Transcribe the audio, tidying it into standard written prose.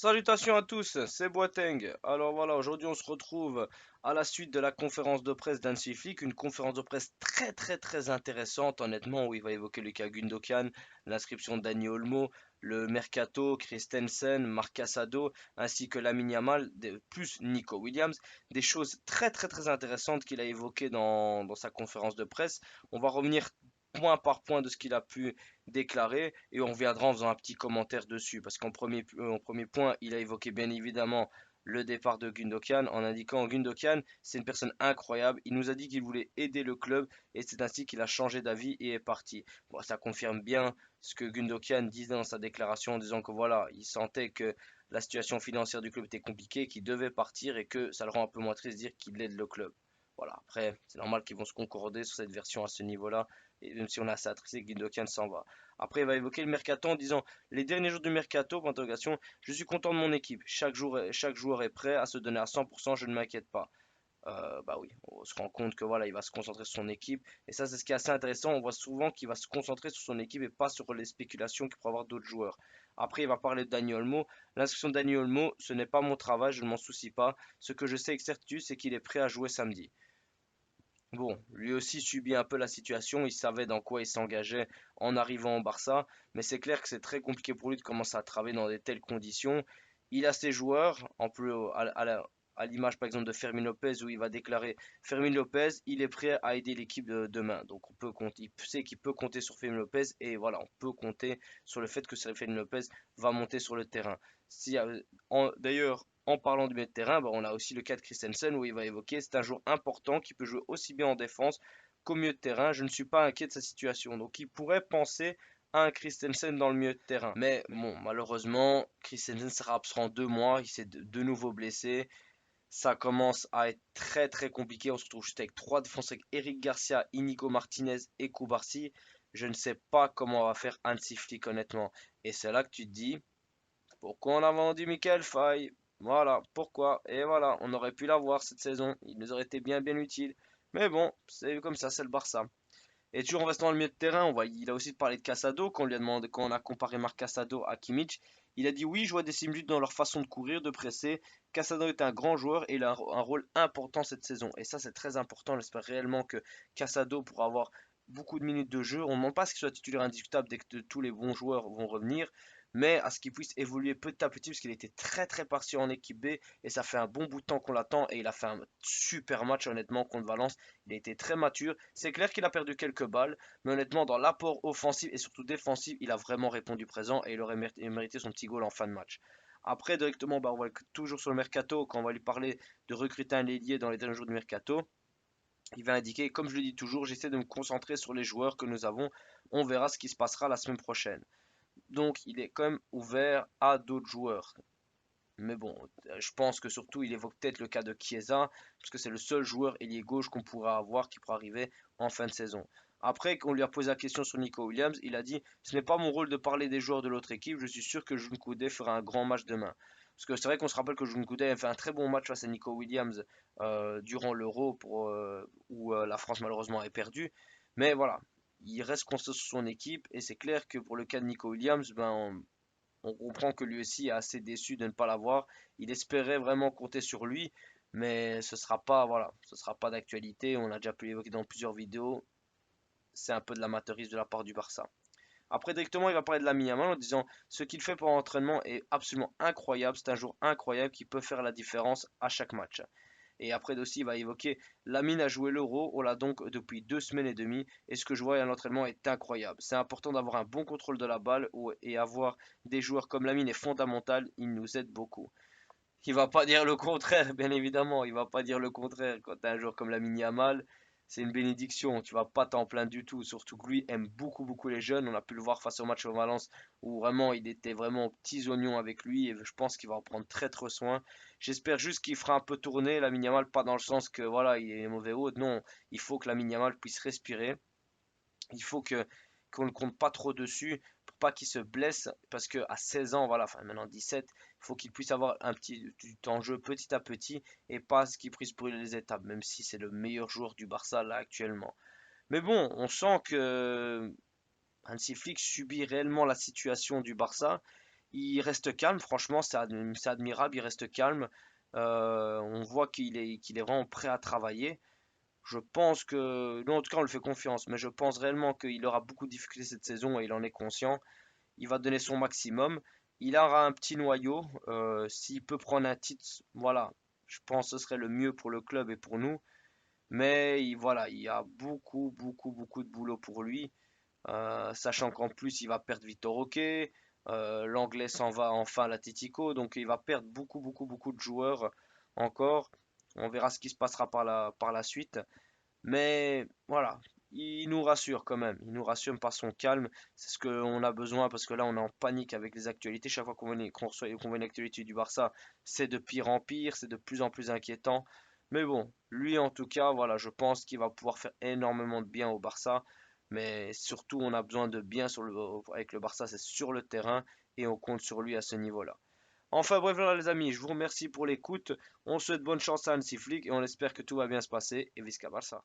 Salutations à tous, c'est Boateng. Alors voilà, aujourd'hui on se retrouve à la suite de la conférence de presse d'Hansi Flick, une conférence de presse très intéressante honnêtement où il va évoquer Lucas Gundogan, l'inscription de Dani Olmo, le mercato, Christensen, Marc Casado ainsi que Lamine Yamal, plus Nico Williams, des choses très intéressantes qu'il a évoquées dans sa conférence de presse. On va revenir point par point de ce qu'il a pu déclaré et on reviendra en faisant un petit commentaire dessus parce en premier point, il a évoqué bien évidemment le départ de Gundogan en indiquant Gundogan, c'est une personne incroyable. Il nous a dit qu'il voulait aider le club et c'est ainsi qu'il a changé d'avis et est parti. Bon, ça confirme bien ce que Gundogan disait dans sa déclaration en disant que voilà, il sentait que la situation financière du club était compliquée, qu'il devait partir et que ça le rend un peu moins triste de dire qu'il aide le club. Voilà, après, c'est normal qu'ils vont se concorder sur cette version à ce niveau-là, et même si on a assez attristé, Gundogan s'en va. Après, il va évoquer le mercato en disant les derniers jours du mercato, point d'interrogation, je suis content de mon équipe. Chaque joueur est prêt à se donner à 100%, je ne m'inquiète pas. Bah oui, on se rend compte que voilà, il va se concentrer sur son équipe. Et ça, c'est ce qui est assez intéressant. On voit souvent qu'il va se concentrer sur son équipe et pas sur les spéculations qu'il pourrait avoir d'autres joueurs. Après, il va parler de Dani Olmo. L'inscription de Dani Olmo, ce n'est pas mon travail, je ne m'en soucie pas. Ce que je sais avec certitude, c'est qu'il est prêt à jouer samedi. Bon, lui aussi subit un peu la situation, il savait dans quoi il s'engageait en arrivant au Barça, mais c'est clair que c'est très compliqué pour lui de commencer à travailler dans de telles conditions. Il a ses joueurs, en plus à l'image par exemple de Fermin Lopez où il va déclarer Fermin Lopez, il est prêt à aider l'équipe de demain. Donc on peut compter, il sait qu'il peut compter sur Fermin Lopez et voilà, on peut compter sur le fait que Fermin Lopez va monter sur le terrain. Si, D'ailleurs, en parlant du milieu de terrain, bah, on a aussi le cas de Christensen où il va évoquer c'est un joueur important qui peut jouer aussi bien en défense qu'au milieu de terrain. Je ne suis pas inquiet de sa situation. Donc il pourrait penser à un Christensen dans le milieu de terrain. Mais bon, malheureusement, Christensen sera absent 2 mois. Il s'est de nouveau blessé. Ça commence à être très compliqué. On se retrouve juste avec trois défenseurs avec Eric Garcia, Inigo Martinez et Koubarsi. Je ne sais pas comment on va faire Hansi Flick honnêtement. Et c'est là que tu te dis, pourquoi on a vendu Michael Faye? Voilà, pourquoi? Et voilà, on aurait pu l'avoir cette saison. Il nous aurait été bien utile. Mais bon, c'est comme ça, c'est le Barça. Et toujours en restant dans le milieu de terrain, il a aussi parlé de Casado, quand on lui a demandé, quand on a comparé Marc Casado à Kimmich. Il a dit oui, je vois des similitudes dans leur façon de courir, de presser. Casado est un grand joueur et il a un rôle important cette saison. Et ça, c'est très important. J'espère réellement que Casado pourra avoir beaucoup de minutes de jeu. On ne demande pas à ce qu'il soit titulaire indiscutable dès que tous les bons joueurs vont revenir, mais à ce qu'il puisse évoluer petit à petit, parce qu'il était très patient en équipe B, et ça fait un bon bout de temps qu'on l'attend, et il a fait un super match honnêtement contre Valence. Il a été très mature. C'est clair qu'il a perdu quelques balles, mais honnêtement, dans l'apport offensif et surtout défensif, il a vraiment répondu présent et il aurait mérité son petit goal en fin de match. Après, directement, bah, on va toujours sur le mercato, quand on va lui parler de recruter un ailier dans les derniers jours du mercato, il va indiquer, comme je le dis toujours, j'essaie de me concentrer sur les joueurs que nous avons. On verra ce qui se passera la semaine prochaine. Donc, il est quand même ouvert à d'autres joueurs. Mais bon, je pense que surtout il évoque peut-être le cas de Chiesa, parce que c'est le seul joueur ailier gauche qu'on pourra avoir qui pourra arriver en fin de saison. Après, quand on lui a posé la question sur Nico Williams, il a dit ce n'est pas mon rôle de parler des joueurs de l'autre équipe, je suis sûr que Jun Koudé fera un grand match demain. Parce que c'est vrai qu'on se rappelle que Jun Koudé a fait un très bon match face à Nico Williams durant l'Euro où la France malheureusement est perdue. Mais voilà, il reste constant sur son équipe et c'est clair que pour le cas de Nico Williams, on comprend que lui aussi est assez déçu de ne pas l'avoir. Il espérait vraiment compter sur lui, mais ce sera pas, voilà, ce sera pas d'actualité. On a déjà pu l'évoquer dans plusieurs vidéos. C'est un peu de l'amateurisme de la part du Barça. Après, directement, il va parler de Lamine Yamal en disant ce qu'il fait pour l'entraînement est absolument incroyable. C'est un joueur incroyable qui peut faire la différence à chaque match. Et après aussi, il va évoquer Lamine a joué l'Euro, on l'a donc depuis 2 semaines et demie, et ce que je vois à l'entraînement est incroyable. C'est important d'avoir un bon contrôle de la balle et avoir des joueurs comme Lamine est fondamental, il nous aide beaucoup. Il va pas dire le contraire, bien évidemment, il va pas dire le contraire. Quand tu as un joueur comme Lamine Yamal, c'est une bénédiction, tu vas pas t'en plaindre du tout. Surtout que lui aime beaucoup les jeunes. On a pu le voir face au match au Valence où vraiment il était vraiment aux petits oignons avec lui et je pense qu'il va en prendre très soin. J'espère juste qu'il fera un peu tourner Lamine Yamal, pas dans le sens que voilà, il est mauvais haut. Non, il faut que Lamine Yamal puisse respirer. Il faut que qu'on ne compte pas trop dessus pour pas qu'il se blesse parce que à 16 ans, voilà, enfin maintenant 17, il faut qu'il puisse avoir un petit du temps de jeu petit à petit et pas ce qu'il puisse brûler les étapes, même si c'est le meilleur joueur du Barça là actuellement. Mais bon, on sent que Hansi Flick subit réellement la situation du Barça. Il reste calme, franchement, c'est admirable, il reste calme. On voit qu'il est vraiment prêt à travailler. Je pense que, nous en tout cas, on le fait confiance, mais je pense réellement qu'il aura beaucoup de difficultés cette saison et il en est conscient. Il va donner son maximum. Il aura un petit noyau. S'il peut prendre un titre, voilà, je pense que ce serait le mieux pour le club et pour nous. Mais voilà, il y a beaucoup, beaucoup, beaucoup de boulot pour lui. Sachant qu'en plus, il va perdre Vitor Roque. L'anglais s'en va enfin à l'Atlético. Donc il va perdre beaucoup, beaucoup, beaucoup de joueurs encore. On verra ce qui se passera par la suite. Mais voilà, il nous rassure quand même. Il nous rassure par son calme. C'est ce qu'on a besoin parce que là, on est en panique avec les actualités. Chaque fois qu'on voit une actualité du Barça, c'est de pire en pire. C'est de plus en plus inquiétant. Mais bon, lui en tout cas, voilà, je pense qu'il va pouvoir faire énormément de bien au Barça. Mais surtout, on a besoin de bien avec le Barça, c'est sur le terrain et on compte sur lui à ce niveau-là. Enfin bref, voilà les amis, je vous remercie pour l'écoute. On souhaite bonne chance à Hansi Flick et on espère que tout va bien se passer. Et Visca Barça.